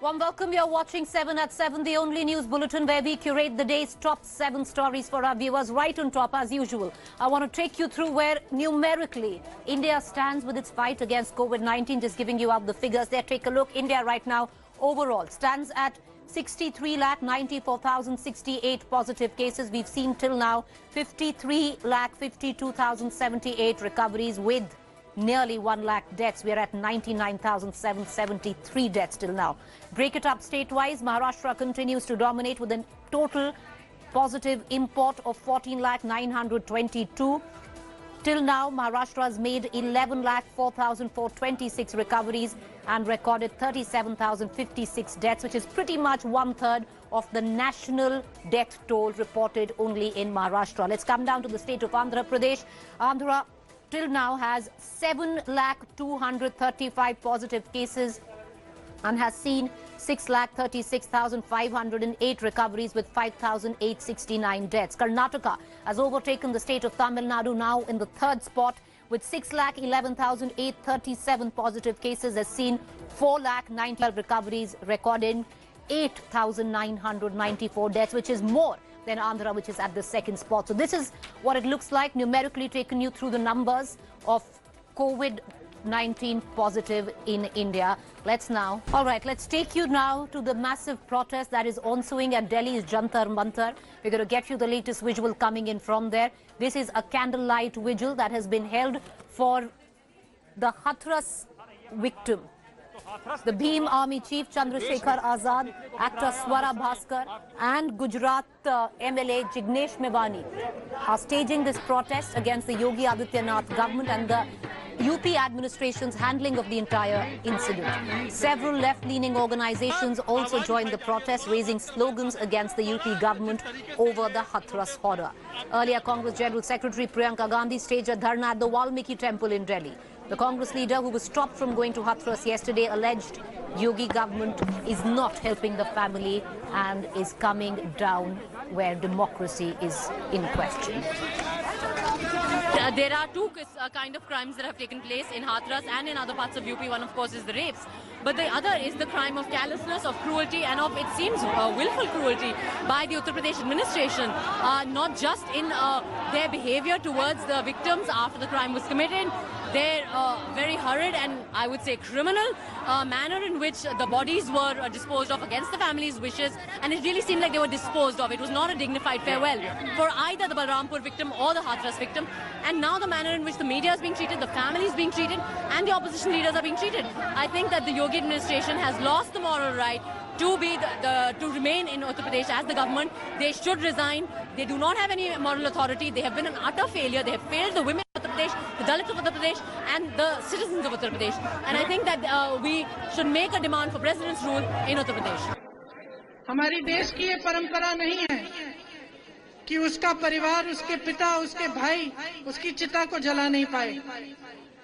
Warm welcome. You're watching 7 at 7, the only news bulletin where we curate the day's top 7 stories for our viewers. Right on top, as usual, I want to take you through where numerically India stands with its fight against COVID-19. Just giving you out the figures there. Take a look. India right now overall stands at 63,94,068 positive cases. We've seen till now 53,52,078 recoveries with nearly 1 lakh deaths. We're at 99,773 deaths till now. Break it up state-wise. Maharashtra continues to dominate with a total positive import of 14,922. Till now, Maharashtra has made 11,04,426 recoveries and recorded 37,056 deaths, which is pretty much 1/3 of the national death toll reported only in Maharashtra. Let's come down to the state of Andhra Pradesh. Andhra till now has 7,235 positive cases and has seen 6,36,508 recoveries with 5,869 deaths. Karnataka has overtaken the state of Tamil Nadu now in the 3rd spot with 6,11,837 positive cases, has seen 4,090 recoveries, recording 8,994 deaths, which is more than Andhra, which is at the 2nd spot. So this is what it looks like, numerically taken you through the numbers of COVID-19 positive in India. Let's take you now to the massive protest that is ensuing at Delhi's Jantar Mantar. We're going to get you the latest visual coming in from there. This is a candlelight vigil that has been held for the Hathras victim. The Bhim Army Chief Chandrasekhar Azad, actor Swara Bhaskar and Gujarat MLA Jignesh Mewani are staging this protest against the Yogi Adityanath government and the UP administration's handling of the entire incident. Several left-leaning organizations also joined the protest, raising slogans against the UP government over the Hathras horror. Earlier, Congress General Secretary Priyanka Gandhi staged a dharna at the Valmiki Temple in Delhi. The Congress leader, who was stopped from going to Hathras yesterday, alleged Yogi government is not helping the family and is coming down where democracy is in question. There are two kind of crimes that have taken place in Hathras and in other parts of UP. One, of course, is the rapes. But the other is the crime of callousness, of cruelty, and of, it seems, willful cruelty by the Uttar Pradesh administration. Not just in their behavior towards the victims after the crime was committed, their very hurried and, I would say, criminal manner in which the bodies were disposed of against the family's wishes, and it really seemed like they were disposed of. It was not a dignified farewell for either the Balrampur victim or the Hathras victim. And now the manner in which the media is being treated, the family is being treated, and the opposition leaders are being treated. I think that the Yogi administration has lost the moral right to be to remain in Uttar Pradesh as the government. They should resign. They do not have any moral authority. They have been an utter failure. They have failed the women of Uttar Pradesh, the Dalits of Uttar Pradesh, and the citizens of Uttar Pradesh. And I think that we should make a demand for president's rule in Uttar Pradesh. हमारी देश की ये परंपरा नहीं है कि उसका परिवार, उसके पिता, उसके भाई उसकी चिता को जला नहीं पाए।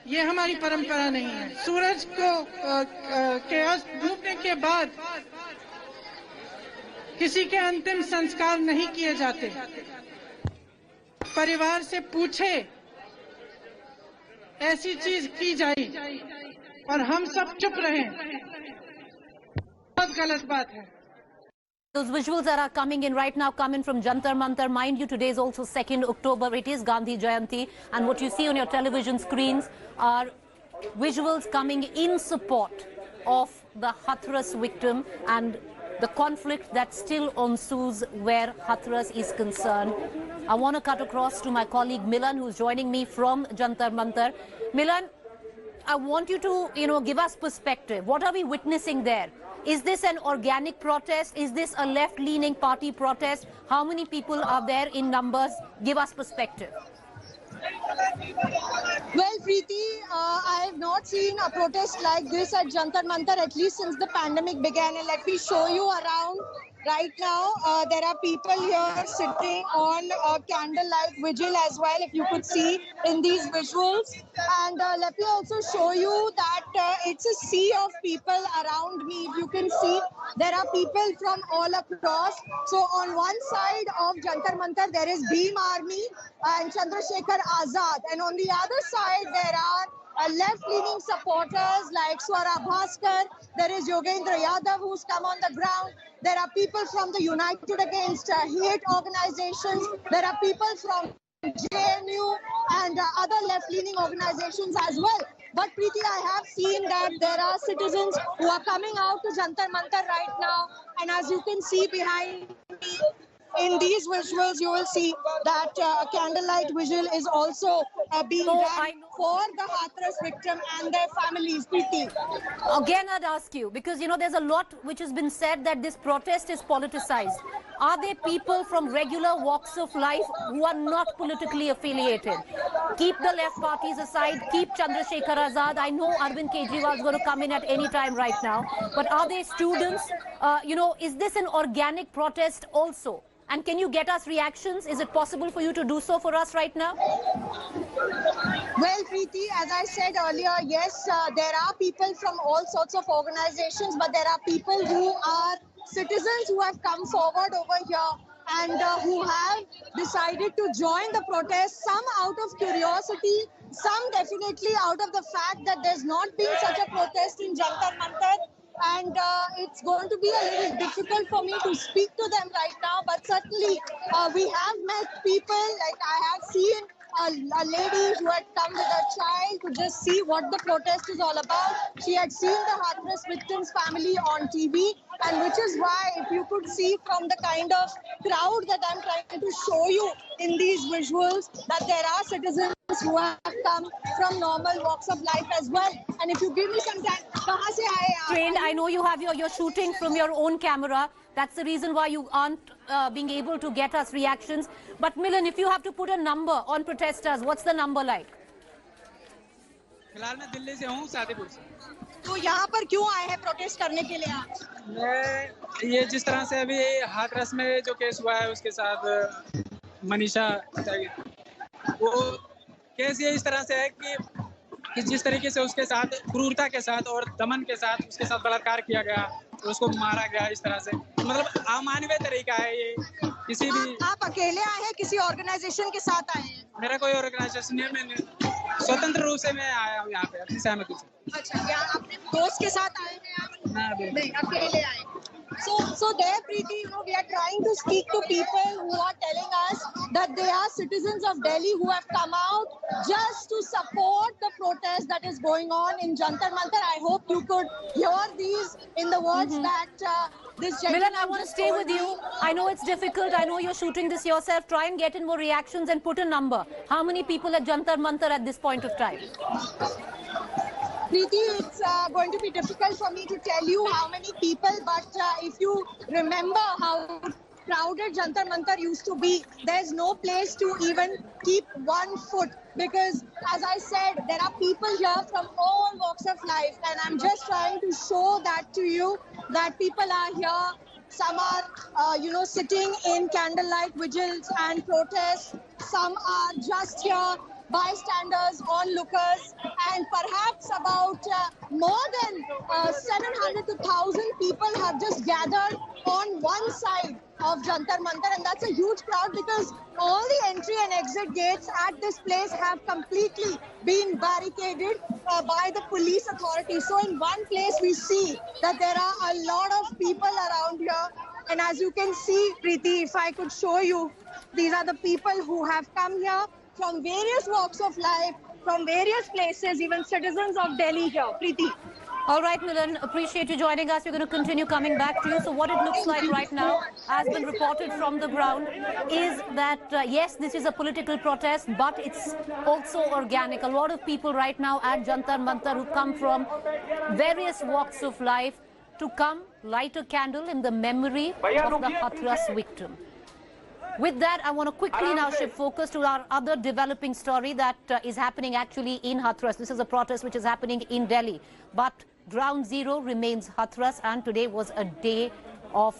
ये हमारी परंपरा नहीं है। सूरज को के अस्त डूबने के बाद किसी के अंतिम संस्कार नहीं किए जाते। परिवार से पूछे ऐसी चीज की जाए और हम सब चुप रहें, बहुत गलत बात है। Those visuals that are coming in right now come in from Jantar Mantar. Mind you, today is also 2nd October. It is Gandhi Jayanti. And what you see on your television screens are visuals coming in support of the Hathras victim and the conflict that still ensues where Hathras is concerned. I want to cut across to my colleague Milan, who's joining me from Jantar Mantar. Milan, I want you to, give us perspective. What are we witnessing there? Is this an organic protest? Is this a left-leaning party protest? How many people are there in numbers? Give us perspective. Well, Preeti, I have not seen a protest like this at Jantar Mantar at least since the pandemic began. And let me show you around. Right now, there are people here sitting on a candlelight vigil as well, if you could see in these visuals. And let me also show you that it's a sea of people around me. If you can see, there are people from all across. So on one side of Jantar Mantar, there is Bhim Army and Chandrasekhar Azad. And on the other side, there are left-leaning supporters like Swara Bhaskar. There is Yogendra Yadav who's come on the ground. There are people from the United Against Hate organizations. There are people from JNU and other left-leaning organizations as well. But Preeti, I have seen that there are citizens who are coming out to Jantar Mantar right now. And as you can see behind me, in these visuals, you will see that a candlelight vigil is also being done for the Hathras victim and their families. Preeti. Again, I'd ask you, because, you know, there's a lot which has been said that this protest is politicized. Are there people from regular walks of life who are not politically affiliated? Keep the left parties aside, keep Chandrasekhar Azad. I know Arvind Kejriwal is going to come in at any time right now. But are there students? You know, is this an organic protest also? And can you get us reactions? Is it possible for you to do so for us right now? Well, Preeti, as I said earlier, yes, there are people from all sorts of organizations, but there are people who are citizens who have come forward over here and who have decided to join the protest, some out of curiosity, some definitely out of the fact that there's not been such a protest in Jantar Mantar. And it's going to be a little difficult for me to speak to them right now, but certainly we have met people, like I have seen a lady who had come with a child to just see what the protest is all about. She had seen the Hathras victims' family on TV, and which is why, if you could see from the kind of crowd that I'm trying to show you in these visuals, that there are citizens who have come from normal walks of life as well. And if you give me some time, kahan se aaye aap? Trained, I know you have you're shooting from your own camera. That's the reason why you aren't being able to get us reactions. But Milan, if you have to put a number on protesters, what's the number like? फिलहाल मैं दिल्ली से हूँ, शादीपुर से। तो यहाँ पर क्यों आए हैं प्रोटेस्ट करने के लिए आप? मैं ये जिस तरह से अभी हाथरस में जो केस हुआ है उसके साथ मनीषा, वो केस ये इस तरह से है कि जिस तरीके से उसके साथ क्रूरता के साथ और दमन के साथ उसके साथ बलात्कार किया गया, उसको मारा गया इस तरह से, मतलब अमानवीय तरीका है ये। किसी भी आप अकेले आए हैं, किसी ऑर्गेनाइजेशन के साथ आए हैं? मेरा कोई ऑर्गेनाइजेशन नहीं है, मैंने स्वतंत्र रूप से मैं आया हूँ यहाँ पे अपनी सहमति से। अच्छा, या अपने दोस्त के साथ आए हैं आप? नहीं, अकेले आए। So there, Preeti, you know, we are trying to speak to people who are telling us that they are citizens of Delhi who have come out just to support the protest that is going on in Jantar Mantar. I hope you could hear these in the words that this gentleman. Milan, I want to stay with you. I know it's difficult. I know you're shooting this yourself. Try and get in more reactions and put a number. How many people at Jantar Mantar at this point of time? Preeti, it's going to be difficult for me to tell you how many people, but if you remember how crowded Jantar Mantar used to be, there's no place to even keep 1 foot, because as I said, there are people here from all walks of life, and I'm just trying to show that to you, that people are here. Some are, you know, sitting in candlelight vigils and protests. Some are just here, bystanders, onlookers, and perhaps about more than 700 to 1,000 people have just gathered on one side of Jantar Mantar, and that's a huge crowd because all the entry and exit gates at this place have completely been barricaded by the police authorities. So in one place we see that there are a lot of people around here, and as you can see, Preeti, if I could show you, these are the people who have come here from various walks of life, from various places, even citizens of Delhi here. Preeti. All right, Milan, appreciate you joining us. We're going to continue coming back to you. So what it looks like right now, has been reported from the ground, is that, yes, this is a political protest, but it's also organic. A lot of people right now at Jantar Mantar who come from various walks of life to come light a candle in the memory of the Hathras victim. With that, I want to quickly now shift focus to our other developing story that is happening actually in Hathras. This is a protest which is happening in Delhi. But ground zero remains Hathras, and today was a day of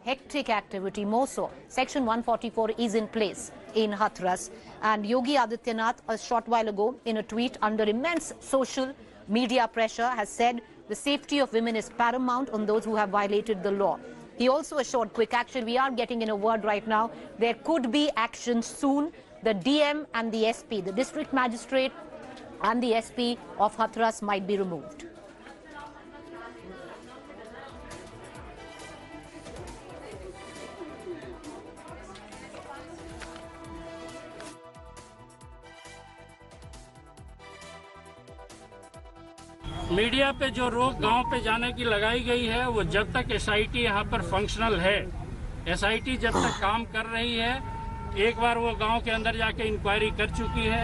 hectic activity. More so, Section 144 is in place in Hathras. And Yogi Adityanath, a short while ago, in a tweet under immense social media pressure, has said the safety of women is paramount on those who have violated the law. He also assured quick action. We are getting in a word right now. There could be action soon. The DM and the SP, the district magistrate and the SP of Hathras might be removed. Media पे जो रोक गांव पे जाने की लगाई गई है वो जब तक एसआईटी यहाँ पर फंक्शनल है, एसआईटी जब तक काम कर रही है, एक बार वो गांव के अंदर जाके इंक्वायरी कर चुकी है,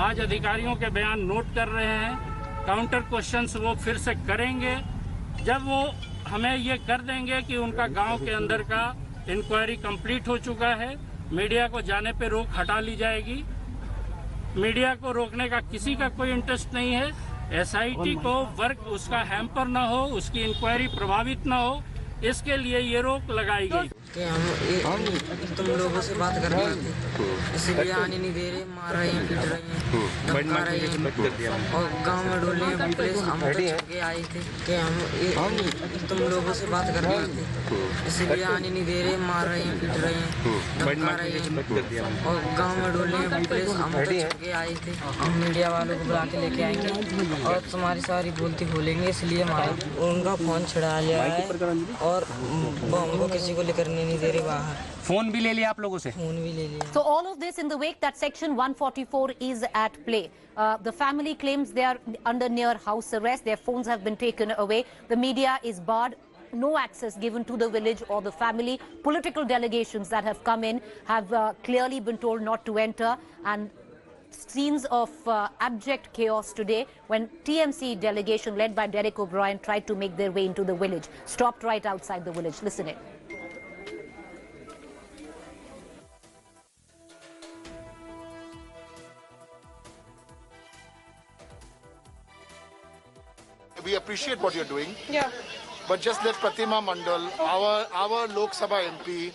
आज अधिकारियों के बयान नोट कर रहे हैं, काउंटर क्वेश्चंस वो फिर से करेंगे। जब वो हमें ये कर देंगे कि उनका गांव के अंदर का इंक्वायरी कंप्लीट हो चुका है, मीडिया को जाने पे रोक हटा ली जाएगी। मीडिया को रोकने का किसी का कोई इंटरेस्ट नहीं है। एसआईटी को वर्क उसका हैम्पर ना हो, उसकी इंक्वायरी प्रभावित ना हो, इसके लिए ये रोक लगाई गई। कि हम तुम लोगों से बात कर रहे थे, इसलिए आने नहीं दे रहे, मार रहे हैं, पीट रहे हैं, धमका रहे हैं और गांव में डोले हैं पुलिस। हम तो छुपके आए थे कि हम तुम लोगों से बात कर रहे थे, इसलिए आने नहीं दे रहे, मार रहे हैं, पीट रहे हैं, धमका रहे हैं और गांव में डोले हैं पुलिस। हम तो छुपके आए थे, हम मीडिया वालों को बुला के लेके आएंगे और तुम्हारी सारी बोलती खोलेंगे, इसलिए उनका फोन छिड़ा लिया है और वो किसी को लेकर नहीं दे रहे बाहर। फोन भी ले लिया आप लोगों से? फोन भी ले लिया। So all of this in the wake that Section 144 is at play. The family claims they are under near house arrest. Their phones have been taken away. The media is barred. No access given to the village or the family. Political delegations that have come in have clearly been told not to enter. And scenes of abject chaos today when TMC delegation led by Derek O'Brien tried to make their way into the village. Stopped right outside the village. Listen in. We appreciate what you're doing. Yeah. But just let Pratima Mandal, our Lok Sabha MP,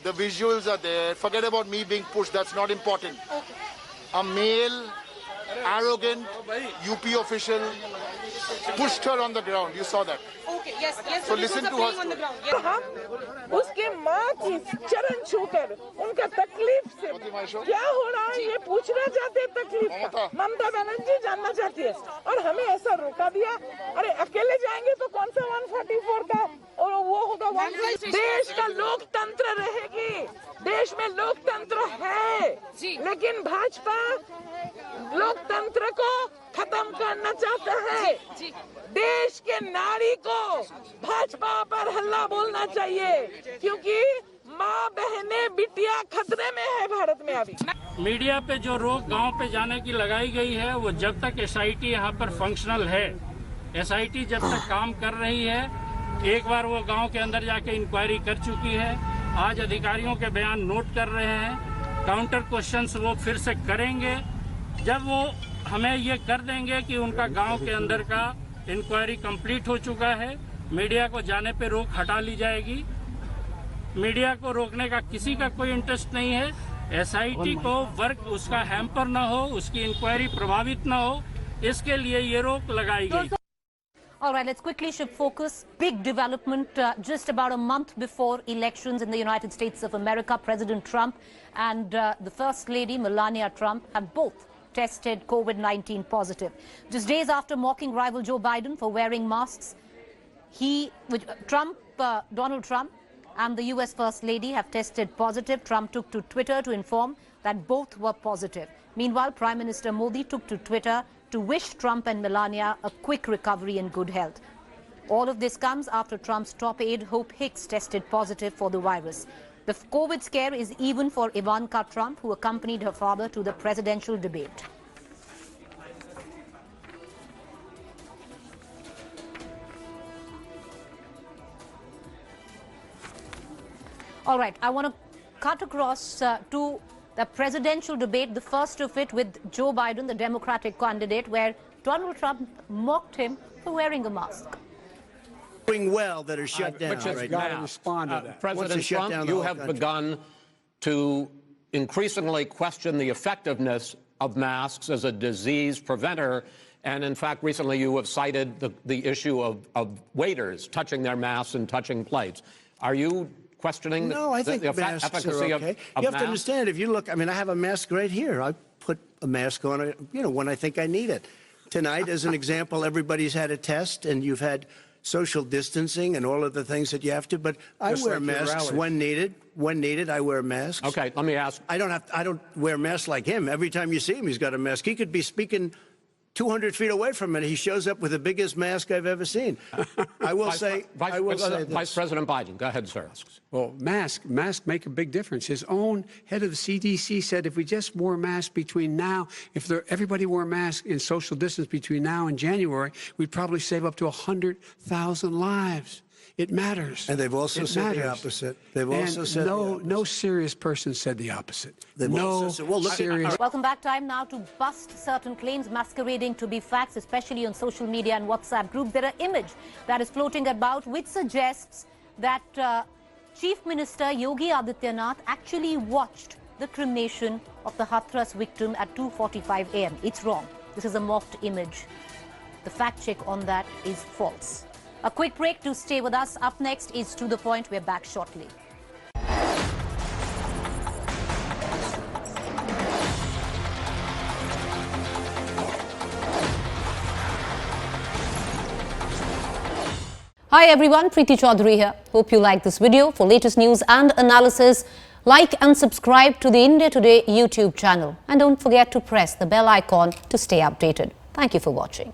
the visuals are there. Forget about me being pushed. That's not important. Okay. A male, arrogant UP official pushed her on the ground. You saw that. Okay. Yes. Yes. So listen to her. On the ground. Yes. उसके माँ की चरण छूकर उनका तकलीफ से क्या हो रहा है ये पूछना चाहते हैं। तकलीफ ममता बनर्जी जानना चाहती है और हमें ऐसा रोका दिया। अरे अकेले जाएंगे तो कौन सा 144 का और वो होगा। देश का लोकतंत्र रहेगी, देश में लोकतंत्र है, लेकिन भाजपा लोकतंत्र को खत्म करना चाहता है। देश के नारी को भाजपा पर हल्ला बोलना चाहिए क्योंकि माँ बहने बिटिया खतरे में है भारत में अभी। मीडिया पे जो रोक गांव पे जाने की लगाई गई है वो जब तक एसआईटी यहाँ पर फंक्शनल है, एसआईटी जब तक काम कर रही है, एक बार वो गांव के अंदर जाके इंक्वायरी कर चुकी है, आज अधिकारियों के बयान नोट कर रहे हैं, काउंटर क्वेश्चंस वो फिर से करेंगे। जब वो हमें ये कर देंगे कि उनका गांव के अंदर का इंक्वायरी कंप्लीट हो चुका है, मीडिया को जाने पे रोक हटा ली जाएगी। मीडिया को रोकने का किसी का कोई इंटरेस्ट नहीं है। एसआईटी को वर्क उसका हैम्पर ना हो, उसकी इंक्वायरी प्रभावित ना हो, इसके लिए ये रोक लगाई गई। All right, let's quickly shift focus. Big development just about a month before elections in the United States of America. President Trump and the First Lady, Melania Trump, have both tested COVID-19 positive. Just days after mocking rival Joe Biden for wearing masks, Donald Trump and the US First Lady have tested positive. Trump took to Twitter to inform that both were positive. Meanwhile, Prime Minister Modi took to Twitter to wish Trump and Melania a quick recovery and good health. All of this comes after Trump's top aide, Hope Hicks, tested positive for the virus. The COVID scare is even for Ivanka Trump, who accompanied her father to the presidential debate. All right, I want to cut across to the presidential debate, the first of it with Joe Biden, the Democratic candidate, where Donald Trump mocked him for wearing a mask. Doing well that are shut down right now. Respond to that. President Trump, you have begun to increasingly question the effectiveness of masks as a disease preventer. And in fact, recently you have cited the issue of waiters touching their masks and touching plates. Are you questioning I think the masks efficacy are okay. of You have masks? to understand, if you look, I mean, I have a mask right here. I put a mask on, when I think I need it. Tonight, as an example, everybody's had a test, and you've had social distancing and all of the things that you have to. But I wear masks when needed. When needed, I wear masks. Okay, let me ask. I don't wear masks like him. Every time you see him, he's got a mask. He could be speaking 200 feet away from it. He shows up with the biggest mask I've ever seen. I will say this. Vice President Biden, go ahead, sir. Well, masks make a big difference. His own head of the CDC said if we just wore masks between now, everybody wore masks in social distance between now and January, we'd probably save up to 100,000 lives. It matters. And they've also said the opposite. They've also said no serious person said the opposite. Serious. Welcome back. Time now to bust certain claims masquerading to be facts, especially on social media and WhatsApp groups. There are image that is floating about which suggests that Chief Minister Yogi Adityanath actually watched the cremation of the Hathras victim at 2:45 a.m. It's wrong. This is a mocked image. The fact check on that is false. A quick break to stay with us. Up next is To The Point. We're back shortly. Hi everyone, Preeti Chaudhary here. Hope you like this video. For latest news and analysis, like and subscribe to the India Today YouTube channel. And don't forget to press the bell icon to stay updated. Thank you for watching.